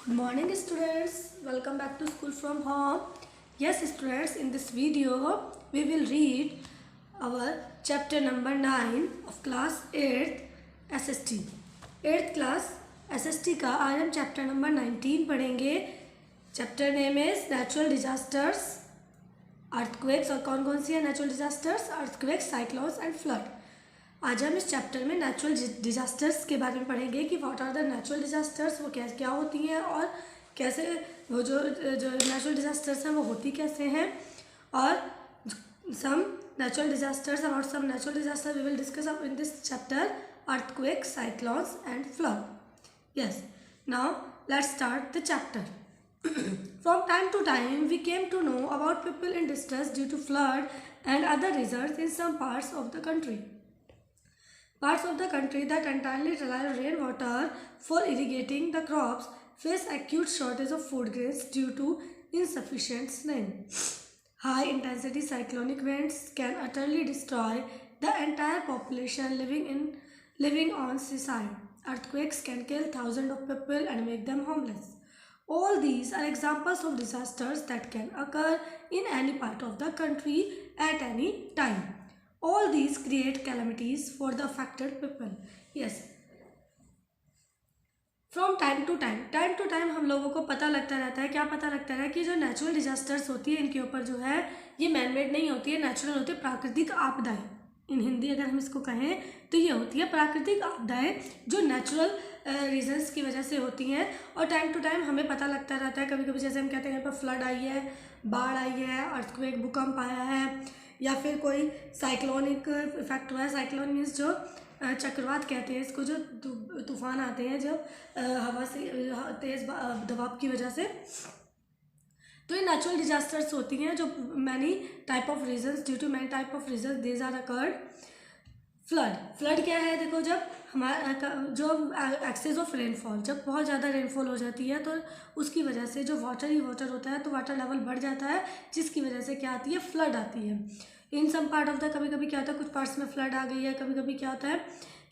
Good morning students, welcome back to school from home. Yes students, in this video we will read our chapter number 9 of class 8th SST. 8th class SST का आज हम chapter number 19 पढ़ेंगे. Chapter name is natural disasters, earthquakes. और कौन कौन सी है natural disasters? Earthquakes, cyclones and flood. आज हम इस चैप्टर में नेचुरल डिजास्टर्स के बारे में पढ़ेंगे कि what are the natural disasters, वो क्या होती हैं और कैसे वो जो नेचुरल डिजास्टर्स हैं वो होती कैसे हैं. और some natural disasters, about some natural disaster we will discuss in this chapter, earthquake, cyclones and flood. Yes, now let's start the chapter. From time to time we came to know about people in distress due to flood and other results in some parts of the country. Parts of the country that entirely rely on rainwater for irrigating the crops face acute shortage of food grains due to insufficient rain. High intensity cyclonic winds can utterly destroy the entire population living on seaside. Earthquakes can kill thousands of people and make them homeless. All these are examples of disasters that can occur in any part of the country at any time. All these create calamities for the affected people. Yes. From time to time हम लोगों को पता लगता रहता है, क्या पता लगता है कि जो नेचुरल डिजास्टर्स होती है इनके ऊपर जो है ये मैनमेड नहीं होती है, नेचुरल होती है, प्राकृतिक आपदाएं. इन हिंदी अगर हम इसको कहें तो ये होती है प्राकृतिक आपदाएं जो नेचुरल रीजंस की वजह से होती हैं. और टाइम टू टाइम हमें पता लगता रहता है. कभी कभी जैसे हम कहते हैं यहाँ पर फ्लड आई है, बाढ़ आई है, अर्थक्वेक, भूकंप आया है, या फिर कोई साइक्लोनिक इफेक्ट हुआ है. साइक्लोन मीन्स जो चक्रवात कहते हैं इसको, जो तूफान आते हैं जब हवा से तेज़ दबाव की वजह से. तो ये नेचुरल डिजास्टर्स होती हैं जो many type of reasons, due to many type of reasons these are occurred. Flood क्या है? देखो, जब हमारा जो एक्सेस ऑफ रेनफॉल, जब बहुत ज़्यादा रेनफॉल हो जाती है तो उसकी वजह से जो वाटर होता है तो वाटर लेवल बढ़ जाता है, जिसकी वजह से क्या आती है? फ्लड आती है. इन सम पार्ट ऑफ द, कभी कभी क्या होता है कुछ पार्ट्स में फ्लड आ गई है, कभी कभी क्या होता है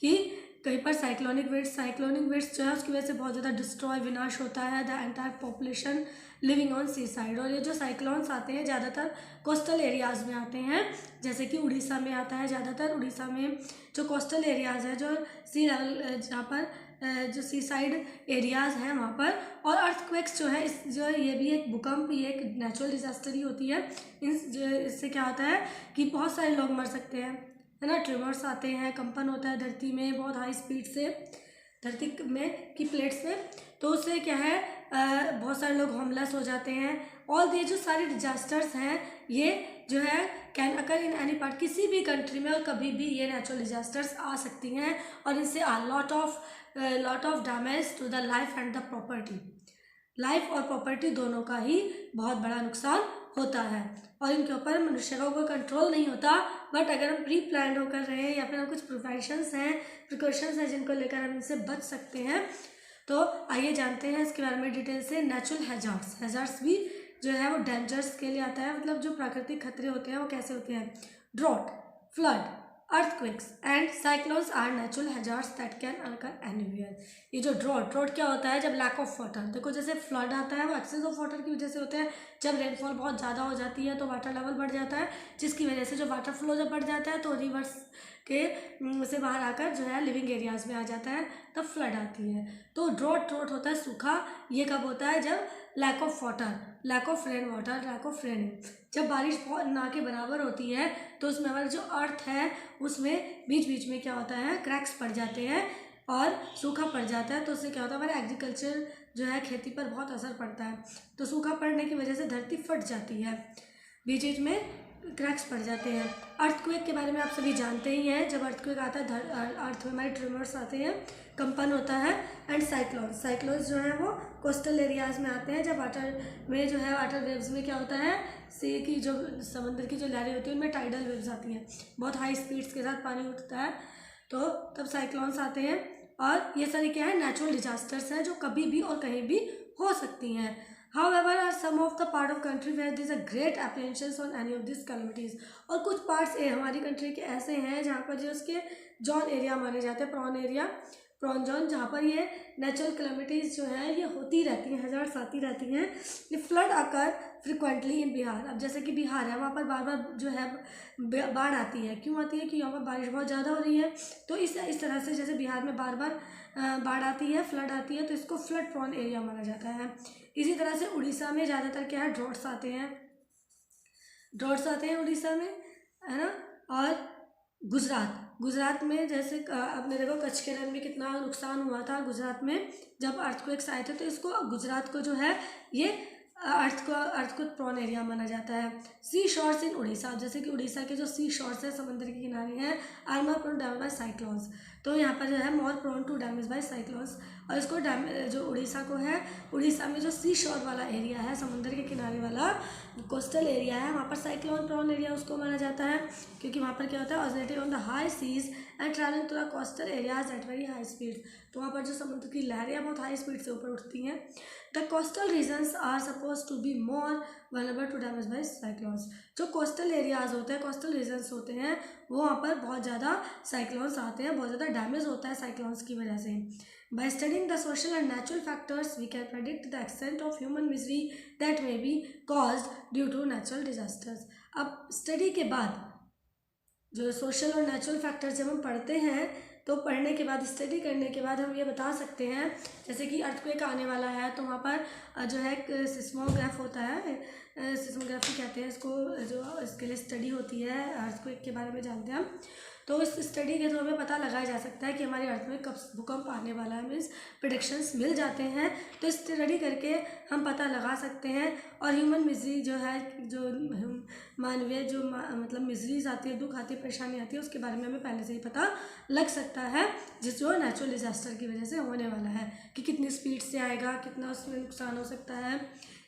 कि कहीं पर साइक्लोनिक विंड्स जो है उसकी वजह से बहुत ज़्यादा डिस्ट्रॉय, विनाश होता है the entire population living on sea side. और ये जो साइक्लोन्स आते हैं ज़्यादातर कोस्टल एरियाज़ में आते हैं, जैसे कि उड़ीसा में आता है ज़्यादातर. उड़ीसा में जो कोस्टल एरियाज़ है, जो सी लेवल, जहाँ पर जो सी साइड एरियाज़ हैं वहाँ पर. और अर्थक्वेक्स जो है ये भी एक भूकंप, ये एक नेचुरल डिजास्टर ही होती है. इससे क्या होता है कि बहुत सारे लोग मर सकते हैं, है ना. ट्रिमर्स आते हैं, कंपन होता है धरती में बहुत हाई स्पीड से, धरती में की प्लेट्स में. तो उससे क्या है बहुत सारे लोग होमलेस हो जाते हैं. और ये जो सारे डिजास्टर्स हैं ये जो है can occur in any part, किसी भी कंट्री में और कभी भी ये नेचुरल डिजास्टर्स आ सकती हैं. और इनसे lot of damage to the life and the property. Life और प्रॉपर्टी दोनों का ही बहुत बड़ा नुकसान होता है. और इनके ऊपर मनुष्य का कोई कंट्रोल नहीं होता. बट अगर हम प्री प्लान होकर रहे हैं या फिर हम कुछ प्रिकॉशंस हैं जिनको लेकर हम इनसे बच सकते हैं, तो आइए जानते हैं इसके बारे में डिटेल से. नेचुरल हैजार्ड्स भी जो है वो डेंजर्स के लिए आता है, मतलब जो प्राकृतिक खतरे होते हैं वो कैसे होते हैं. Drought, flood, earthquakes and cyclones are natural hazards that can occur anywhere. ये जो ड्रॉट क्या होता है? जब लैक ऑफ वाटर, देखो जैसे फ्लड आता है वो एक्सेस ऑफ वाटर की वजह से होता है. जब रेनफॉल बहुत ज़्यादा हो जाती है तो वाटर लेवल बढ़ जाता है, जिसकी वजह से जो वाटर फ्लो जब बढ़ जाता है तो रिवर्स के से बाहर आकर जो है लिविंग एरियाज़ में आ जाता है, तब फ्लड आती है. तो ड्रॉट होता है सूखा. ये कब होता है? जब lack of water, lack of rain water, lack of raining. जब बारिश बहुत ना के बराबर होती है तो उसमें हमारा जो अर्थ है उसमें बीच बीच में क्या होता है, क्रैक्स पड़ जाते हैं और सूखा पड़ जाता है. तो उससे क्या होता है, हमारे एग्रीकल्चर जो है खेती पर बहुत असर पड़ता है. तो सूखा पड़ने की वजह से धरती फट जाती है, बीच बीच में क्रैक्स पड़ जाते हैं. अर्थक्वेक के बारे में आप सभी जानते ही हैं. जब अर्थक्वेक आता है अर्थ में हमारे ट्रिमर्स आते हैं, कंपन होता है. एंड साइक्लोन्स जो है वो कोस्टल एरियाज़ में आते हैं. जब वाटर में जो है वाटर वेव्स में क्या होता है, सी की जो समंदर की जो लहरें होती हैं उनमें टाइडल वेव्स आती हैं, बहुत हाई स्पीड्स के साथ पानी उठता है, तो तब साइक्लोन्स आते हैं. और ये सारी क्या है, नेचुरल डिजास्टर्स हैं जो कभी भी और कहीं भी हो सकती हैं. However, are some of the part of country where there is a great apprehensions on any of these calamities. और कुछ पार्ट्स हमारी कंट्री के ऐसे हैं जहाँ पर जो उसके जॉन एरिया माने जाते हैं, प्रॉन जोन, जहाँ पर ये नेचुरल कैलेमिटीज़ जो है ये होती रहती हैं, हज़ार्ड्स आती रहती हैं। ये फ्लड आकर फ्रिक्वेंटली इन बिहार। अब जैसे कि बिहार है, वहाँ पर बार बार जो है बाढ़ आती है। क्यों आती है? कि यहाँ पर बारिश बहुत ज़्यादा हो रही है। तो इस तरह से जैसे बिहार में बार बार बाढ़ आती है, फ्लड आती है, तो इसको फ्लड प्रॉन एरिया माना जाता है। इसी तरह से उड़ीसा में ज़्यादातर क्या है, ड्रॉट्स आते हैं, उड़ीसा में, है ना। और गुजरात में जैसे आपने देखो कच्छ के रण में कितना नुकसान हुआ था गुजरात में जब अर्थक्वेक्स आए थे। तो इसको गुजरात को जो है ये अर्थक्वेक प्रॉन एरिया माना जाता है। सी शोर्स इन उड़ीसा, जैसे कि उड़ीसा के जो सी शोर्स है, समुद्र के किनारे हैं, are more prone damage by cyclones. तो यहाँ पर जो है more prone to damage by cyclones. और इसको जो उड़ीसा को है, उड़ीसा में जो सी शोर वाला एरिया है, समुद्र के किनारे वाला कोस्टल एरिया है, वहाँ पर साइक्लोन प्रॉन एरिया उसको माना जाता है। क्योंकि वहाँ पर क्या होता है, originating on the high seas and travelling to the coastal areas at very high speed. तो वहाँ पर जो समुद्र की लहरें बहुत हाई स्पीड से ऊपर उठती हैं। The coastal regions are suppose to be more vulnerable to damage by cyclones. जो कोस्टल एरियाज होते हैं, कोस्टल रीजन्स होते हैं, वो वहाँ पर बहुत ज़्यादा साइक्लोन्स आते हैं, बहुत ज़्यादा डैमेज होता है साइक्लोन्स की वजह से। By studying the social and natural factors, we can predict the extent of human misery that may be caused due to natural disasters. अब स्टडी के बाद जो सोशल और नेचुरल फैक्टर्स जब हम पढ़ते हैं, तो पढ़ने के बाद, स्टडी करने के बाद हम ये बता सकते हैं, जैसे कि अर्थक्वेक आने वाला है तो वहाँ पर जो है सिस्मोग्राफ होता है, सिस्मोग्राफी कहते हैं इसको, जो इसके लिए स्टडी होती है, अर्थक्वेक के बारे में जानते हैं हम। तो इस स्टडी के थ्रू हमें पता लगाया जा सकता है कि हमारी अर्थ में कब भूकंप आने वाला है, मीन्स प्रेडिक्शंस मिल जाते हैं। तो स्टडी करके हम पता लगा सकते हैं। और ह्यूमन मिजरी जो है, जो मानवीय जो मतलब मिजरीज आती है, दुख आती है, परेशानी आती है, उसके बारे में हमें पहले से ही पता लग सकता है, जो नेचुरल डिजास्टर की वजह से होने वाला है, कि कितनी स्पीड से आएगा, कितना उसमें नुकसान हो सकता है,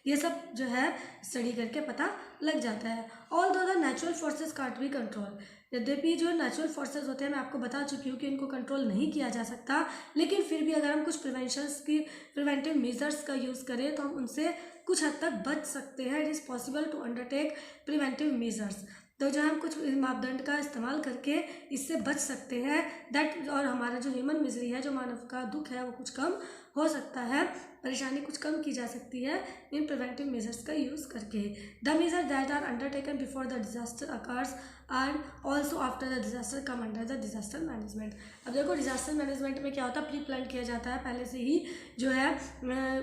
ये सब जो है स्टडी करके पता लग जाता है। ऑल दो the natural forces can't be control. यद्यपि जो नेचुरल फोर्सेस होते हैं, मैं आपको बता चुकी हूँ कि इनको कंट्रोल नहीं किया जा सकता, लेकिन फिर भी अगर हम कुछ प्रिवेंटिव मेजर्स का यूज़ करें तो हम उनसे कुछ हद तक बच सकते हैं। It is possible to undertake preventive measures. तो जो हम कुछ मापदंड का इस्तेमाल करके इससे बच सकते हैं, दैट, और हमारा जो ह्यूमन मिजरी है, जो मानव का दुख है, वो कुछ कम हो सकता है, परेशानी कुछ कम की जा सकती है इन प्रिवेंटिव मेजर्स का यूज़ करके। The measure that are undertaken before the disaster occurs and also after the disaster come under the disaster management. अब देखो डिजास्टर मैनेजमेंट में क्या होता है, प्री प्लान किया जाता है पहले से ही, जो है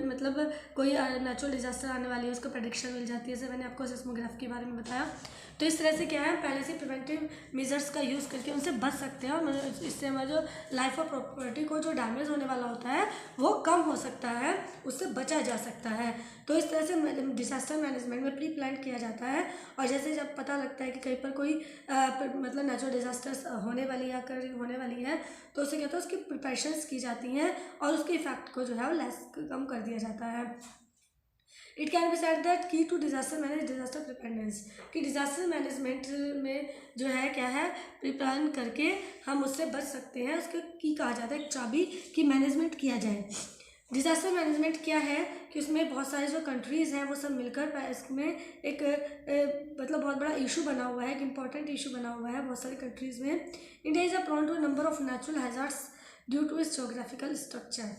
मतलब कोई नेचुरल डिजास्टर आने वाली है उसको प्रेडिक्शन मिल जाती है, जैसे मैंने आपको सिस्मोग्राफ के बारे में बताया। तो इस तरह से क्या है, पहले से प्रिवेंटिव मेजर्स का यूज़ करके उनसे बच सकते हैं, और इससे हमारे जो लाइफ और प्रॉपर्टी को जो डैमेज होने वाला होता है वो कम हो सकता है, उससे बचा जा सकता है। तो इस तरह से डिजास्टर मैनेजमेंट में प्री प्लान किया जाता है। और जैसे जब पता लगता है कि कहीं पर कोई मतलब नेचुरल डिजास्टर्स होने वाली या होने वाली है, तो उससे क्या होता है, उसकी प्रिपरेशंस की जाती हैं और उसके इफेक्ट को जो है वो कम कर दिया जाता है। It can be said that की to disaster manage disaster preparedness, कि डिजास्टर मैनेजमेंट में जो है क्या है, प्री प्लान करके हम उससे बच सकते हैं। उसके की कहा जाता है एक चाबी कि मैनेजमेंट किया जाए। डिज़ास्टर मैनेजमेंट क्या है कि उसमें बहुत सारे जो कंट्रीज़ हैं वो सब मिलकर इसमें एक मतलब बहुत बड़ा इशू बना हुआ है, एक इम्पॉर्टेंट इशू बना हुआ है बहुत सारी कंट्रीज़ में। India is a prone to number of natural hazards due to its geographical structure.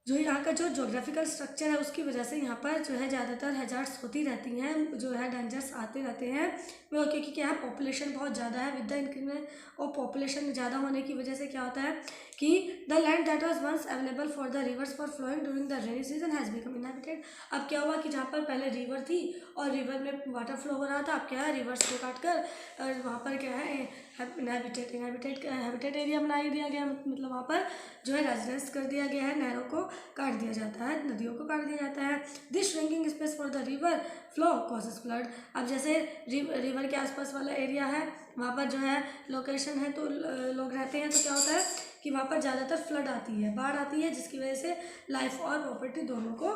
जो यहाँ का जो जोग्राफिकल स्ट्रक्चर है उसकी वजह से यहाँ पर जो है ज़्यादातर हैज़ार्ड्स होती रहती हैं, जो है डेंजर्स आते रहते हैं। वो क्योंकि क्या है, पॉपुलेशन बहुत ज़्यादा है। विद द इंक्रीमेंट और पॉपुलेशन ज़्यादा होने की वजह से क्या होता है कि the land that was once available for the rivers for flowing during the rainy season has become inhabited. अब क्या हुआ कि जहाँ पर पहले रिवर थी और रिवर में वाटर फ्लो हो रहा था, अब क्या है, रिवर्स को काट कर वहाँ पर क्या है हैबिटेट एरिया बना दिया गया, मतलब वहाँ पर जो है रेजिडेंस कर दिया गया है, नहरों को काट दिया जाता है, नदियों को काट दिया जाता है। This shrinking space for the river flow causes flood. अब जैसे रिवर के आसपास वाला एरिया है, वहाँ पर जो है लोकेशन है, तो लोग रहते हैं, तो क्या होता है कि वहाँ पर ज़्यादातर फ्लड आती है, बाढ़ आती है, जिसकी वजह से लाइफ और प्रॉपर्टी दोनों को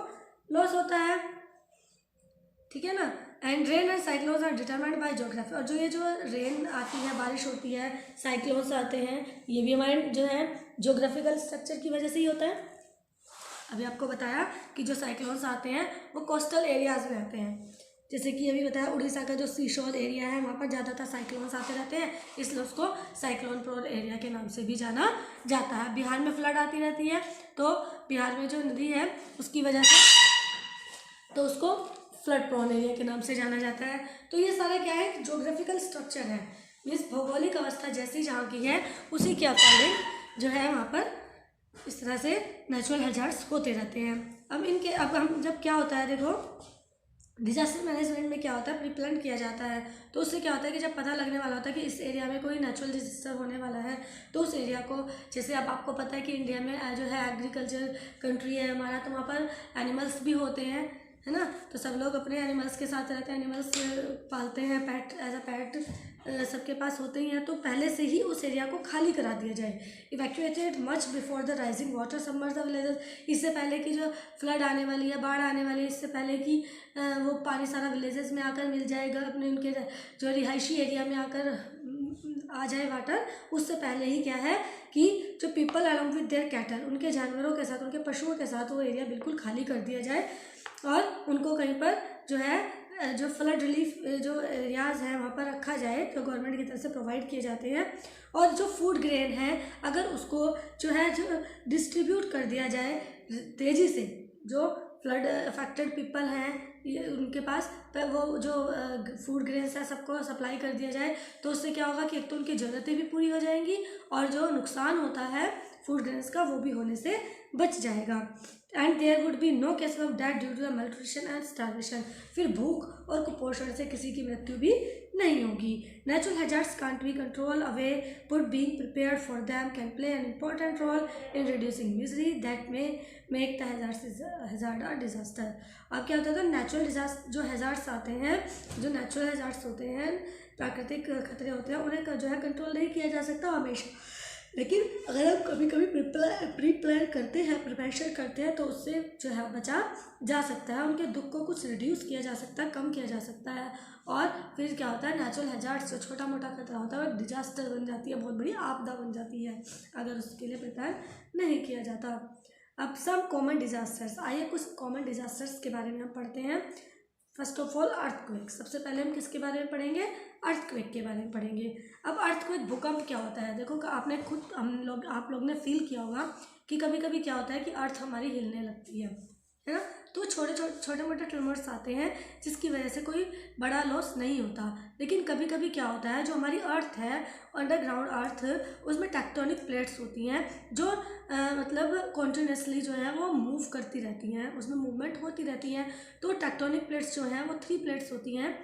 लॉस होता है। ठीक है ना। And rain and cyclones are determined by geography. और जो रेन आती है, बारिश होती है, साइक्लोन्स आते हैं, ये भी हमारे जो है ज्योग्राफिकल स्ट्रक्चर की वजह से ही होता है। अभी आपको बताया कि जो साइक्लोन्स आते हैं वो कोस्टल एरियाज में आते हैं, जैसे कि अभी बताया उड़ीसा का जो सीशोर एरिया है वहाँ पर ज़्यादातर साइक्लोन्स आते रहते हैं, इसलिए उसको साइक्लोन प्रोन एरिया के नाम से भी जाना जाता है। बिहार में फ्लड आती रहती है, तो बिहार में जो नदी है उसकी वजह से तो उसको फ्लड प्रोन एरिया के नाम से जाना जाता है। तो ये सारा क्या है, ज्योग्राफिकल स्ट्रक्चर है, मीन्स भौगोलिक अवस्था जैसी जहाँ की है उसी के अकॉर्डिंग जो है वहाँ पर इस तरह से नेचुरल हैजार्ड्स होते रहते हैं। अब हम जब क्या होता है, देखो डिजास्टर मैनेजमेंट में क्या होता है, प्री प्लान किया जाता है। तो उससे क्या होता है कि जब पता लगने वाला होता है कि इस एरिया में कोई नेचुरल डिजास्टर होने वाला है, तो उस एरिया को, जैसे अब आपको पता है कि इंडिया में जो है एग्रीकल्चर कंट्री है हमारा, तो वहाँ पर एनिमल्स भी होते हैं, है ना। तो सब लोग अपने एनिमल्स के साथ रहते हैं, एनिमल्स पालते हैं, पेट एज अ पेट सबके पास होते ही हैं। तो पहले से ही उस एरिया को खाली करा दिया जाए, evacuated much before the rising water submerge the villages, इससे पहले कि जो फ्लड आने वाली है, बाढ़ आने वाली है, इससे पहले कि वो पानी सारा विलेजेस में आकर मिल जाएगा, अपने उनके जो रिहायशी एरिया में आकर आ जाए वाटर, उससे पहले ही क्या है कि जो people along with their cattle, उनके जानवरों के साथ, उनके पशुओं के साथ वो एरिया बिल्कुल खाली कर दिया जाए और उनको कहीं पर जो है जो फ्लड रिलीफ जो एरियाज़ हैं वहाँ पर रखा जाए, जो गवर्नमेंट की तरफ से प्रोवाइड किए जाते हैं। और जो फूड ग्रेन है अगर उसको जो है जो डिस्ट्रीब्यूट कर दिया जाए तेज़ी से, जो फ्लड अफेक्टेड पीपल हैं उनके पास वो जो फूड ग्रेन्स है सबको सप्लाई कर दिया जाए, तो उससे क्या होगा कि एक तो उनकी ज़रूरतें भी पूरी हो जाएंगी और जो नुकसान होता है फूड ग्रेन्स का वो भी होने से बच जाएगा। And there would be no case of death due to the malnutrition and starvation, फिर भूख और कुपोषण से किसी की मृत्यु भी नहीं होगी। Natural hazards can't be control away, but being prepared for them can play an important role in reducing misery that may make the hazard a disaster. अब क्या होता है, तो नेचुरल डिजास्टर जो हैजार्ड्स आते हैं, जो नेचुरल हैजार्ड्स होते हैं, प्राकृतिक खतरे होते हैं, उन्हें जो है कंट्रोल नहीं किया जा सकता हमेशा, लेकिन अगर हम कभी कभी प्री प्लान करते हैं, प्रिपरेशन करते हैं, तो उससे जो है बचा जा सकता है, उनके दुख को कुछ रिड्यूस किया जा सकता है, कम किया जा सकता है। और फिर क्या होता है, नेचुरल हैजार्ड्स जो छोटा मोटा खतरा होता है वो डिजास्टर बन जाती है, बहुत बड़ी आपदा बन जाती है अगर उसके लिए प्रिपेयर नहीं किया जाता। अब सम कॉमन डिजास्टर्स, आइए कुछ कॉमन डिजास्टर्स के बारे में हम पढ़ते हैं। फर्स्ट ऑफ ऑल अर्थक्वेक, सबसे पहले हम किसके बारे में पढ़ेंगे, अर्थक्वेक के बारे में पढ़ेंगे। अब अर्थक्वेक भूकंप क्या होता है, देखो आपने खुद आप लोग ने फील किया होगा कि कभी कभी क्या होता है कि अर्थ हमारी हिलने लगती है ना। तो छोटे मोटे ट्यूमर्स आते हैं जिसकी वजह से कोई बड़ा लॉस नहीं होता, लेकिन कभी कभी क्या होता है, जो हमारी अर्थ है अंडरग्राउंड अर्थ, उसमें टेक्टोनिक प्लेट्स होती हैं जो मतलब कॉन्टिन्यूसली जो है वो मूव करती रहती हैं, उसमें मूवमेंट होती रहती है। तो टेक्टोनिक प्लेट्स जो हैं वो 3 प्लेट्स होती हैं,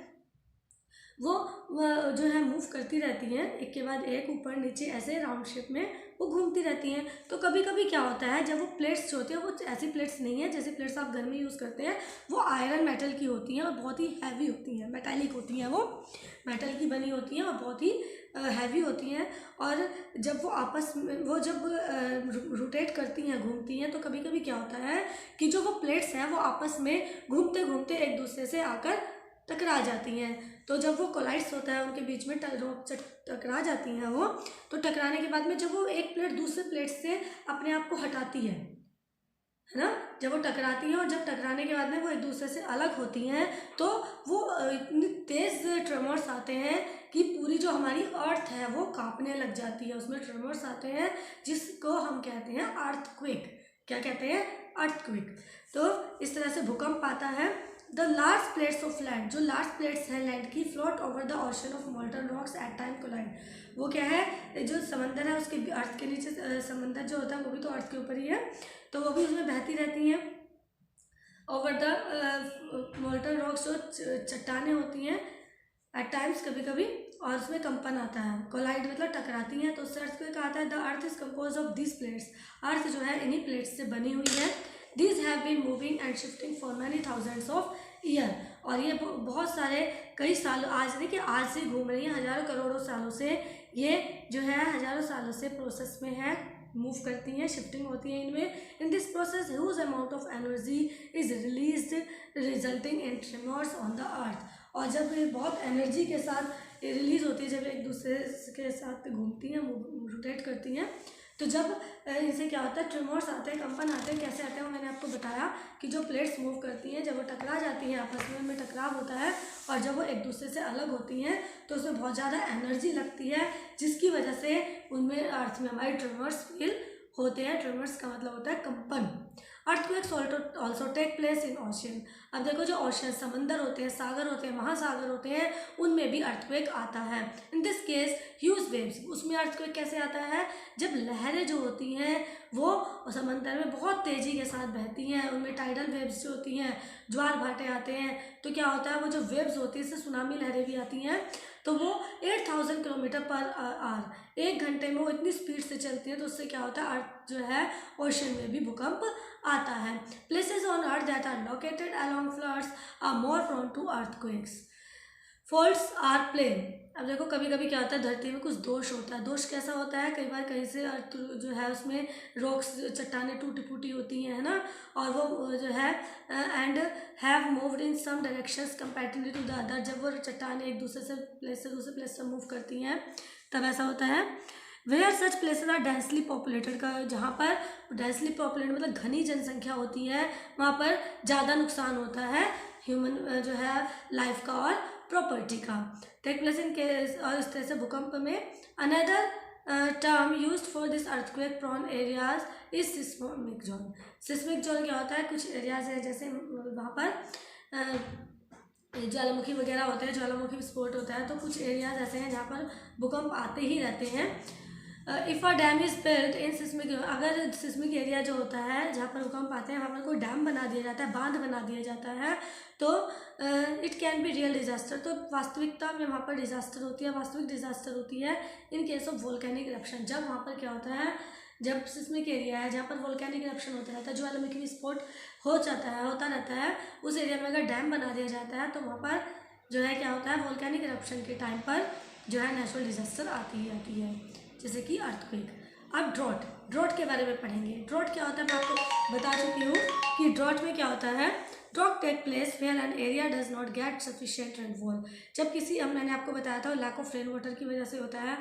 वो जो है मूव करती रहती हैं, एक के बाद एक, ऊपर नीचे ऐसे राउंड शेप में वो घूमती रहती हैं। तो कभी कभी क्या होता है, जब वो प्लेट्स जो होती हैं वो ऐसी प्लेट्स नहीं है जैसे प्लेट्स आप घर में यूज़ करते हैं, वो आयरन मेटल की होती हैं और बहुत ही हैवी होती हैं, मेटालिक होती हैं, वो मेटल की बनी होती हैं और बहुत ही हैवी होती हैं। और जब वो आपस में वो जब रोटेट करती हैं, घूमती हैं, तो कभी कभी क्या होता है कि जो वो प्लेट्स हैं वो आपस में घूमते घूमते एक दूसरे से आकर टकरा जाती हैं। तो जब वो कोलाइड्स होता है उनके बीच में टकरा जाती हैं वो, तो टकराने के बाद में जब वो एक प्लेट दूसरे प्लेट से अपने आप को हटाती है ना, जब वो टकराती हैं और जब टकराने के बाद में वो एक दूसरे से अलग होती हैं, तो वो इतनी तेज़ ट्रेमर्स आते हैं कि पूरी जो हमारी अर्थ है वो कांपने लग जाती है, उसमें ट्रेमर्स आते हैं जिसको हम कहते हैं अर्थक्वेक। क्या कहते हैं, अर्थक्वेक। तो इस तरह से भूकंप आता है। The large plates of land, जो लार्ज प्लेट्स हैं लैंड की, float over the ocean of molten rocks at time collide. वो क्या है, जो समंदर है उसके अर्थ के नीचे, समंदर जो होता है वो भी तो अर्थ के ऊपर ही है, तो वो भी उसमें बहती रहती हैं। ओवर द मोल्टन रॉक्स, जो चट्टानें होती हैं एट टाइम्स कभी कभी, और उसमें कंपन आता है। कोलाइड मतलब टकराती हैं, तो उससे अर्थ को कहा है the earth is composed of this plates, earth जो है इन्हीं प्लेट्स से बनी हुई है। These have been moving and shifting for many thousands of year, और ये बहुत सारे कई सालों, आज नहीं कि आज से घूम रही हैं, हज़ारों करोड़ों सालों से ये जो है हज़ारों सालों से प्रोसेस में है, मूव करती हैं, शिफ्टिंग होती है इनमें। In this process huge amount of energy is released resulting in tremors on the earth, और जब ये बहुत एनर्जी के साथ रिलीज होती है, जब एक दूसरे के साथ घूमती हैं, रोटेट करती हैं, तो जब इनसे क्या होता है, ट्रिमोर्स आते हैं, कंपन आते हैं, कैसे आते हैं वो मैंने आपको बताया कि जो प्लेट्स मूव करती हैं जब वो टकरा जाती हैं आपस में, उनमें टकराव होता है और जब वो एक दूसरे से अलग होती हैं तो उसमें बहुत ज़्यादा एनर्जी लगती है, जिसकी वजह से उनमें अर्थ में हमारे ट्रिमर्स फील होते हैं। ट्रिमर्स का मतलब होता है कंपन। Earthquakes also take place in ocean. अब देखो जो ओशियन, समंदर होते हैं, सागर होते हैं, महासागर होते हैं, उनमें भी अर्थक्वेक आता है। In this case huge waves, उसमें अर्थक्वेक कैसे आता है, जब लहरें जो होती हैं वो समंदर में बहुत तेज़ी के साथ बहती हैं, उनमें टाइडल वेव्स जो होती हैं, ज्वार भाटे आते हैं, तो क्या होता है वो जो वेव्स होती है इससे सुनामी लहरें भी आती हैं, तो वो 8000 किलोमीटर पर आवर 1 घंटे में वो इतनी स्पीड से चलती है, तो उससे क्या होता है अर्थ जो है ओशन में भी भूकंप आता है। Places on earth that are located along floods are more prone to earthquakes. Faults are plane. अब देखो कभी कभी क्या होता है, धरती में कुछ दोष होता है। दोष कैसा होता है, कई बार कहीं से अर्थ जो है उसमें रॉक्स, चट्टानें टूटी फूटी होती हैं, है ना, और वो जो है and have moved in some directions comparatively to the other. जब वो चट्टानें एक दूसरे से प्लेस से दूसरे प्लेस से मूव करती हैं तब ऐसा होता है। Where such places are densely populated, का जहाँ पर डेंसली पॉपुलेटेड मतलब घनी जनसंख्या होती है, वहाँ पर ज़्यादा नुकसान होता है ह्यूमन जो है लाइफ का और प्रॉपर्टी का। टेक प्लेस इन केस, और इस तरह से भूकंप में another term used for this earthquake prone areas is seismic zone. Seismic zone क्या होता है, कुछ एरियाज है जैसे वहाँ पर ज्वालामुखी वगैरह होते हैं, ज्वालामुखी विस्फोट होता है, तो कुछ एरियाज ऐसे हैं जहाँ पर भूकंप आते ही रहते हैं। If a dam is built in seismic, अगर सिस्मिक एरिया जो होता है जहाँ पर भूकंप आते हैं वहाँ पर कोई डैम बना दिया जाता है, बांध बना दिया जाता है, तो it can be real disaster. तो वास्तविकता में वहाँ पर डिजास्टर होती है, वास्तविक डिजास्टर होती है in case of volcanic eruption. जब वहाँ पर क्या होता है, जब सिस्मिक एरिया है जहाँ पर वोल्केनिक इरप्शन होता रहता है, ज्वालामुखी विस्फोट होता रहता है, उस एरिया में अगर डैम बना दिया जाता है तो वहाँ पर जो है क्या होता है, वोल्केनिक इरप्शन के टाइम पर जो है नेचुरल डिजास्टर आती है, जैसे कि अर्थक्वेक। अब ड्रॉट के बारे में पढ़ेंगे। ड्रॉट क्या होता है, मैं आपको बता चुकी हूँ कि ड्रॉट में क्या होता है, drought take place where an area does not get sufficient rainfall. जब किसी, मैंने आपको बताया था लैक ऑफ रेन वाटर की वजह से होता है,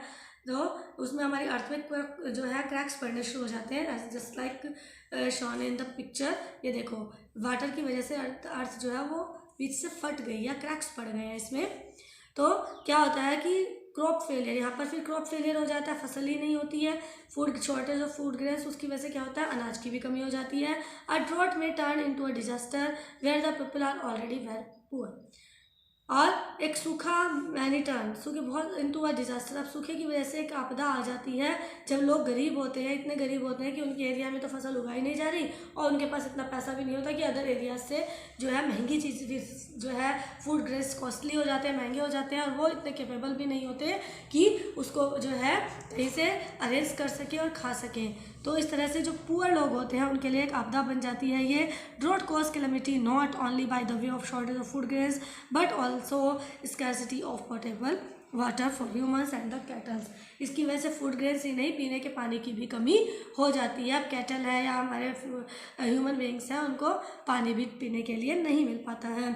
तो उसमें हमारी अर्थक्वेक पर जो है क्रैक्स पड़ने शुरू हो जाते हैं, just like shown in the picture. ये देखो वाटर की वजह से अर्थ जो है वो बीच से फट गई या क्रैक्स पड़ गए हैं इसमें, तो क्या होता है कि क्रॉप फेलियर, यहाँ पर फिर क्रॉप फेलियर हो जाता है, फसल ही नहीं होती है, food shortage of food grains, उसकी वजह से क्या होता है, अनाज की भी कमी हो जाती है। अ ड्रॉट में turn into a disaster where the people are already very poor. और एक सूखा मैनी टर्न, सूखे बहुत इनटू अ डिजास्टर। अब सूखे की वजह से एक आपदा आ जाती है, जब लोग गरीब होते हैं, इतने गरीब होते हैं कि उनके एरिया में तो फसल उगाई नहीं जा रही और उनके पास इतना पैसा भी नहीं होता कि अदर एरिया से जो है महंगी चीज़ जो है फूड ग्रेन्स कॉस्टली हो जाते हैं, महंगे हो जाते हैं, और वो इतने कैपेबल भी नहीं होते कि उसको जो है कहीं से अरेंज कर सकें और खा सकें। तो इस तरह से जो पुअर लोग होते हैं उनके लिए एक आपदा बन जाती है ये। Drought cause calamity not only by the way of shortage of food grains but also scarcity of portable water for humans and the cattles. इसकी वजह से फूड ग्रेन्स ही नहीं, पीने के पानी की भी कमी हो जाती है। अब कैटल है या हमारे ह्यूमन बींग्स हैं, उनको पानी भी पीने के लिए नहीं मिल पाता है।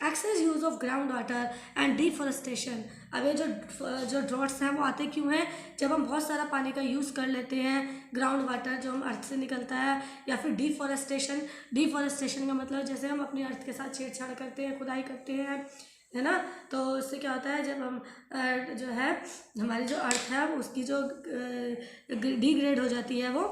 Excess use of ground water and deforestation. अब ये जो ड्रॉट्स हैं वो आते क्यों हैं, जब हम बहुत सारा पानी का यूज़ कर लेते हैं, ग्राउंड वाटर जो हम अर्थ से निकलता है, या फिर डिफॉरेस्टेशन का मतलब जैसे हम अपनी अर्थ के साथ छेड़छाड़ करते हैं, खुदाई करते हैं, है ना, तो इससे क्या होता है, जब हम जो है हमारी जो अर्थ है उसकी जो डिग्रेड हो जाती है वो,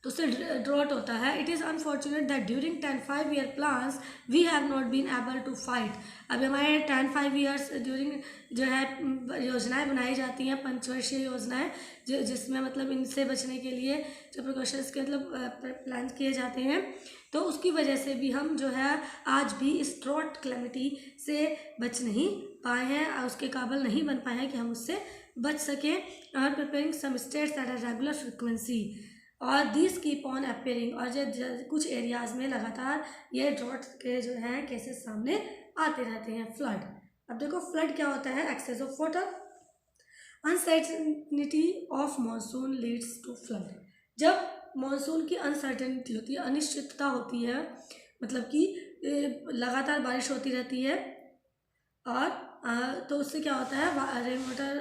तो उससे ड्रॉट होता है। It is unfortunate that during 10-5 year plans we have not been able to fight. अभी हमारे 10-5 ईयर्स ड्यूरिंग जो है योजनाएं बनाई जाती हैं, पंचवर्षीय योजनाएं, जिसमें मतलब इनसे बचने के लिए जो प्रिकॉशंस के मतलब प्लान किए जाते हैं, तो उसकी वजह से भी हम जो है आज भी इस ड्रॉट कैलेमिटी से बच नहीं पाए हैं, उसके काबिल नहीं बन पाए हैं कि हम उससे बच सकें। और preparing some states at a regular frequency और दिस कीप ऑन अपेयरिंग, और जो कुछ एरियाज़ में लगातार ये ड्रॉट के जो हैं केसेस सामने आते रहते हैं। फ्लड। अब देखो फ्लड क्या होता है, excess of water. Uncertainty of monsoon leads to flood. जब मॉनसून की अनसर्टेनिटी होती है, अनिश्चितता होती है, मतलब कि लगातार बारिश होती रहती है और तो उससे क्या होता है, rain water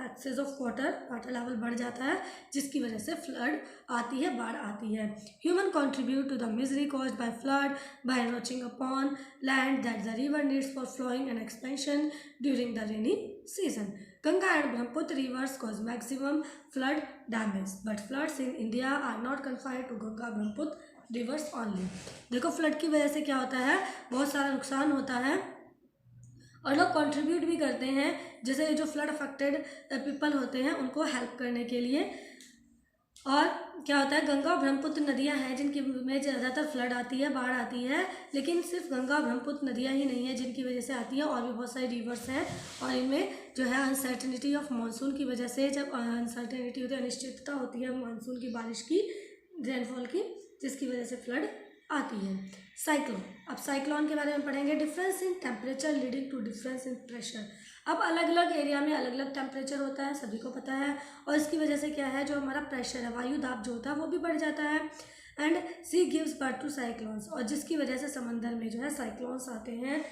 excess of water level बढ़ जाता है, जिसकी वजह से फ्लड आती है, बाढ़ आती है। Human contribute to the misery caused by flood by encroaching upon land that the river needs for flowing and expansion during the rainy season. Ganga and Brahmaputra rivers cause maximum flood damage, but floods in India are not confined to Ganga Brahmaputra rivers only. देखो flood की वजह से क्या होता है, बहुत सारा नुकसान होता है और लोग कंट्रीब्यूट भी करते हैं, जैसे जो फ्लड अफेक्टेड पीपल होते हैं उनको हेल्प करने के लिए। और क्या होता है, गंगा और ब्रह्मपुत्र नदियां हैं जिनकी में ज़्यादातर फ्लड आती है, बाढ़ आती है, लेकिन सिर्फ गंगा और ब्रह्मपुत्र नदियां ही नहीं है जिनकी वजह से आती है, और भी बहुत सारी रिवर्स हैं। और इनमें जो है अनसर्टेनिटी ऑफ मानसून की वजह से, जब अनसर्टेनिटी होती है, अनिश्चितता होती है मानसून की बारिश की, रेनफॉल की, जिसकी वजह से फ्लड आती है। साइक्लोन, अब साइक्लोन के बारे में पढ़ेंगे। Difference in temperature leading to difference in pressure. अब अलग अलग एरिया में अलग अलग टेम्परेचर होता है, सभी को पता है, और इसकी वजह से क्या है, जो हमारा प्रेशर है, वायु दाब जो होता है वो भी बढ़ जाता है। And sea gives birth to cyclones, और जिसकी वजह से समंदर में जो है साइक्लोन्स आते हैं,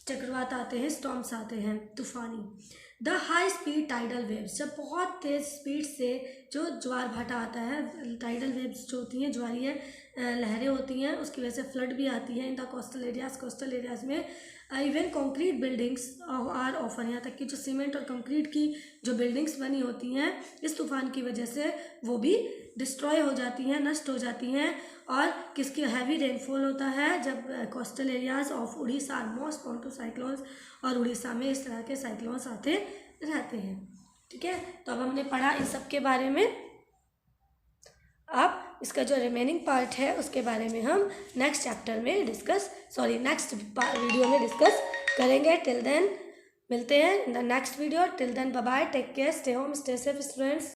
चक्रवात आते हैं, स्टॉर्म्स आते हैं, तूफानी। The high speed tidal waves, जब बहुत तेज़ स्पीड से जो ज्वार भाटा आता है, टाइडल वेव्स जो होती हैं, ज्वारीय लहरें होती हैं, उसकी वजह से फ्लड भी आती है इन द कोस्टल एरियाज में। Even concrete buildings are often, यहाँ तक कि जो सीमेंट और कंक्रीट की जो बिल्डिंग्स बनी होती हैं, इस तूफान की वजह से वो भी डिस्ट्रॉय हो जाती हैं, नष्ट हो जाती हैं। और किसकी हैवी रेनफॉल होता है जब coastal areas of Orissa are most prone to cyclones, और उड़ीसा में इस तरह के साइक्लोन्स आते रहते हैं। ठीक है, तो अब हमने पढ़ा इन सब के बारे में। अब इसका जो रिमेनिंग पार्ट है उसके बारे में हम नेक्स्ट चैप्टर में नेक्स्ट वीडियो में डिस्कस करेंगे। टिल देन मिलते हैं in the next video. Till then bye bye, take care, stay home, stay safe students.